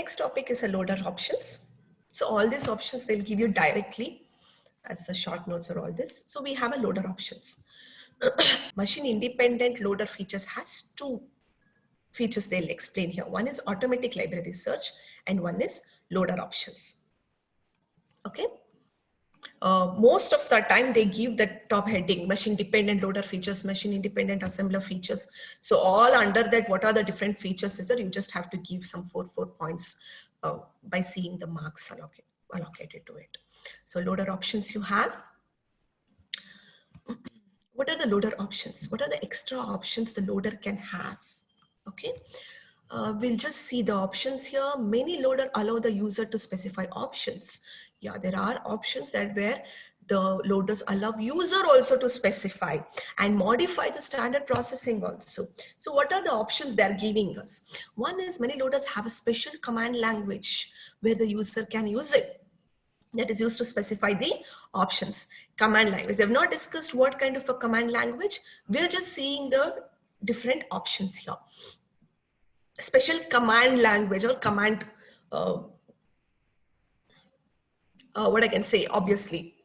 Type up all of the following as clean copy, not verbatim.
next topic is a loader options. So all these options they'll give you directly as the short notes or all this. So we have a loader options. Machine independent loader features has two features they'll explain here. One is automatic library search and one is loader options. Okay. Most of the time they give the top heading machine dependent loader features, machine independent assembler features. So all under that, what are the different features is that you just have to give some four points by seeing the marks allocated to it. So loader options you have. What are the loader options? What are the extra options the loader can have? Okay. We'll just see the options here. Many loader allow the user to specify options. Yeah, there are options that where the loaders allow user also to specify and modify the standard processing also. So what are the options they're giving us? One is many loaders have a special command language where the user can use it. That is used to specify the options. Command language. They've not discussed what kind of a command language. We're just seeing the different options here. Special command language or command, what I can say, obviously,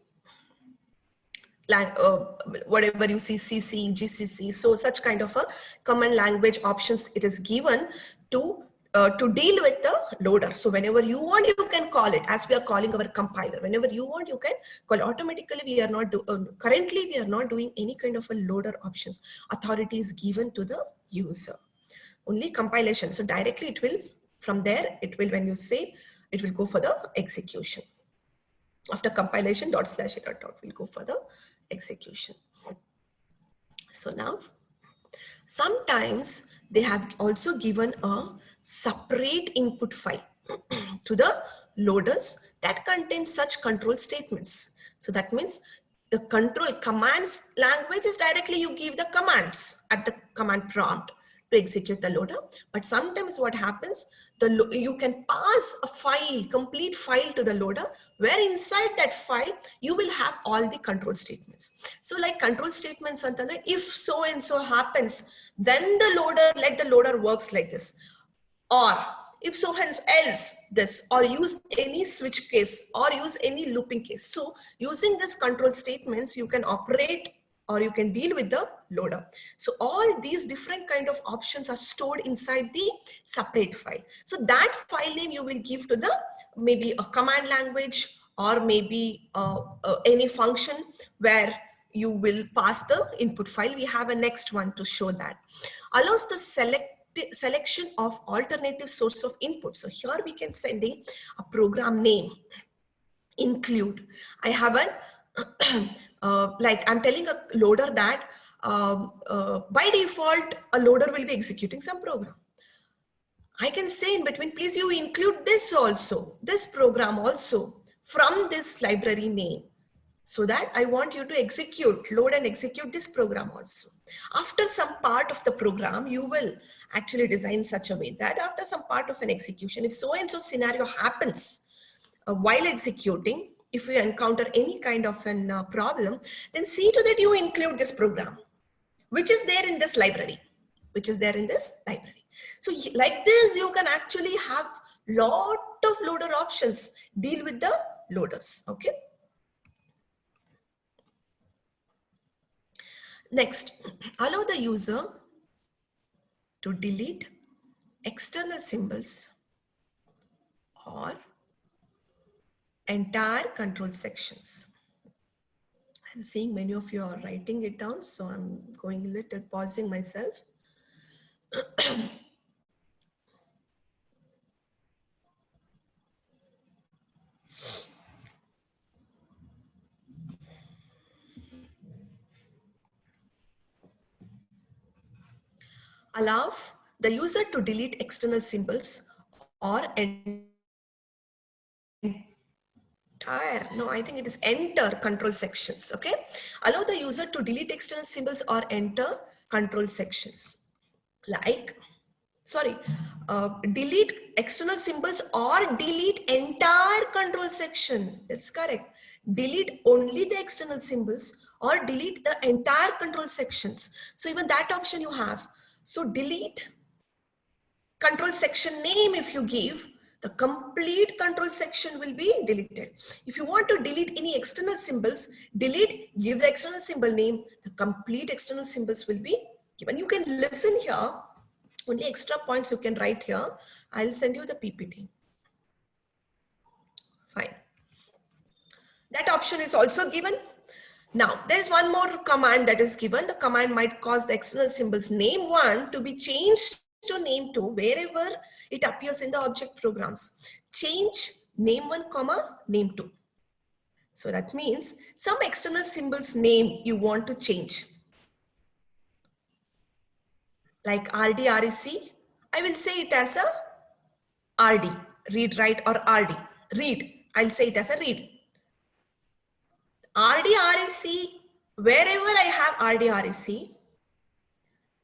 whatever you see, CC, GCC, so such kind of a command language options it is given to deal with the loader. So whenever you want, you can call it as we are calling our compiler. Whenever you want, you can call. Automatically, we are not currently we are not doing any kind of a loader options. Authority is given to the user. Only compilation. So directly it will, from there, it will, when you say, it will go for the execution. After compilation, /a will go for the execution. So now, sometimes they have also given a separate input file to the loaders that contains such control statements. So that means the control commands language is directly you give the commands at the command prompt to execute the loader. But sometimes what happens, you can pass a file, complete file to the loader, where inside that file, you will have all the control statements. So like control statements, if so and so happens, then the loader, let the loader works like this. Or if so and else this, or use any switch case or use any looping case. So using this control statements, you can operate or you can deal with the loader. So all these different kind of options are stored inside the separate file. So that file name you will give to the maybe a command language or maybe any function where you will pass the input file. We have a next one to show that. Allows the selection of alternative source of input. So here we can sending a program name, include. I have an like I'm telling a loader that by default a loader will be executing some program. I can say in between, please you include this also, this program also from this library name, so that I want you to execute, load and execute this program also. After some part of the program, you will actually design such a way that after some part of an execution, if so and so scenario happens while executing, if you encounter any kind of an problem, then see to that you include this program, which is there in this library, So like this, you can actually have lot of loader options, deal with the loaders, okay? Next, allow the user to delete external symbols or entire control sections. I'm seeing many of you are writing it down, so I'm going a little pausing myself. Allow the user to delete external symbols or I think it is enter control sections, okay? Allow the user to delete external symbols or enter control sections. Like, delete external symbols or delete entire control section. That's correct. Delete only the external symbols or delete the entire control sections. So even that option you have. So delete control section name if you give, the complete control section will be deleted. If you want to delete any external symbols, delete, give the external symbol name, the complete external symbols will be given. You can listen here, only extra points you can write here. I'll send you the PPT. Fine. That option is also given. Now, there's one more command that is given. The command might cause the external symbols name1 to be changed to name2 wherever it appears in the object programs. Change name1 comma name2. So that means some external symbols name you want to change. Like RD, REC, I will say it as a RD, read, write, or RD, read. I'll say it as a read. RD, REC, wherever I have RD, REC,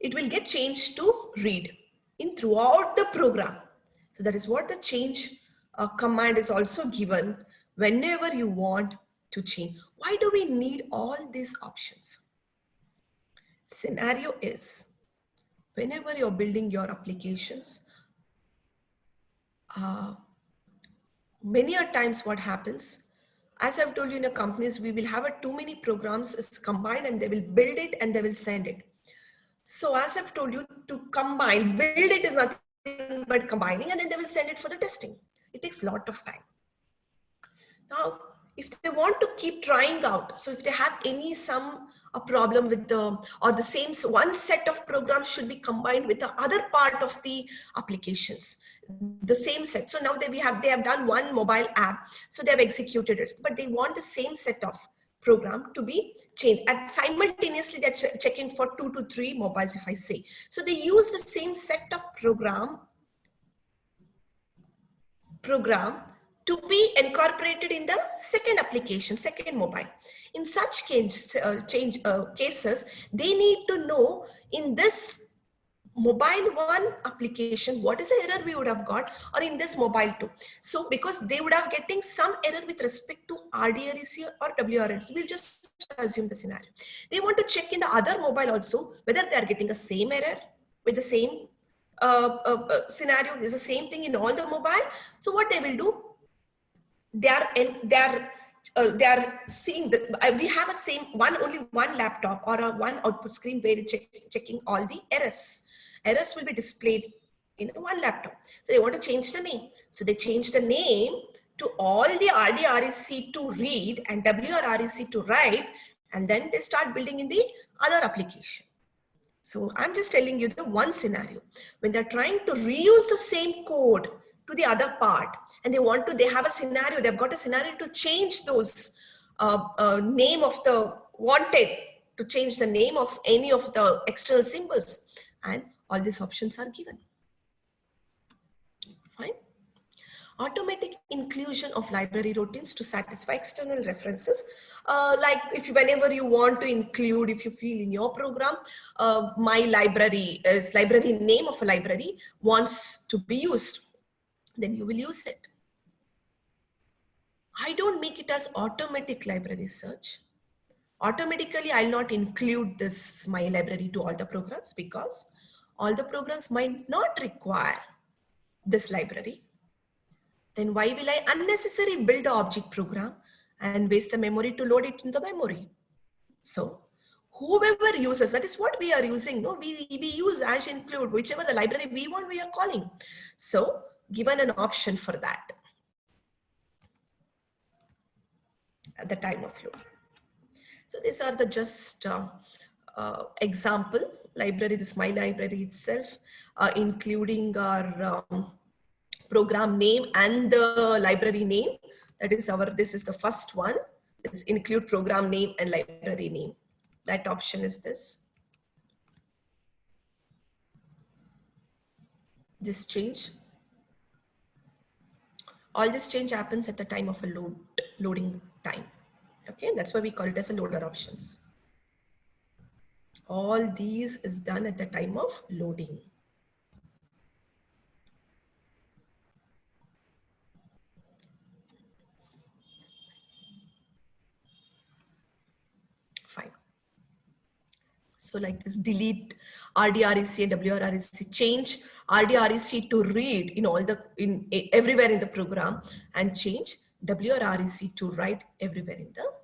it will get changed to read in throughout the program. So that is what the change command is also given whenever you want to change. Why do we need all these options? Scenario is whenever you're building your applications, many a times what happens, as I've told you in the companies, we will have too many programs is combined and they will build it and they will send it. So as I've told you, to combine, build it is nothing but combining, and then they will send it for the testing. It takes a lot of time. Now, if they want to keep trying out, so if they have a problem with the same one set of programs should be combined with the other part of the applications, the same set. So now they have done one mobile app, so they have executed it, but they want the same set of program to be changed, and simultaneously they're checking for 2 to 3 mobiles, if I say. So they use the same set of program to be incorporated in the second application, second mobile. In such cases, they need to know in this mobile one application, what is the error we would have got, or in this mobile two. So because they would have getting some error with respect to RDREC or WREC, we'll just assume the scenario. They want to check in the other mobile also, whether they are getting the same error with the same scenario is the same thing in all the mobile. So what they will do, they are seeing that we have only one laptop or one output screen where it's checking all the errors. Errors will be displayed in one laptop. So they want to change the name. So they change the name to all the RDREC to read and WREC to write, and then they start building in the other application. So I'm just telling you the one scenario when they're trying to reuse the same code to the other part, and they have a scenario, they've got a scenario to change those name of the wanted, to change the name of any of the external symbols, and all these options are given. Fine. Automatic inclusion of library routines to satisfy external references. Like whenever you want to include, if you feel in your program, my library is library name of a library wants to be used, then you will use it. I don't make it as automatic library search. Automatically, I'll not include this my library to all the programs because all the programs might not require this library. Then why will I unnecessarily build the object program and waste the memory to load it in the memory? So whoever uses, that is what we are using. No, we use as include, whichever the library we want, we are calling. So given an option for that at the time of load. So these are the just example library, this my library itself, including our program name and the library name. That is this is the first one. This include program name and library name. That option is this. This change. All this change happens at the time of a loading time. Okay, that's why we call it as a loader options. All these is done at the time of loading. Fine. So like this, delete RDREC and WRREC, change RDREC to read in all the, everywhere in the program, and change WRREC to write everywhere in the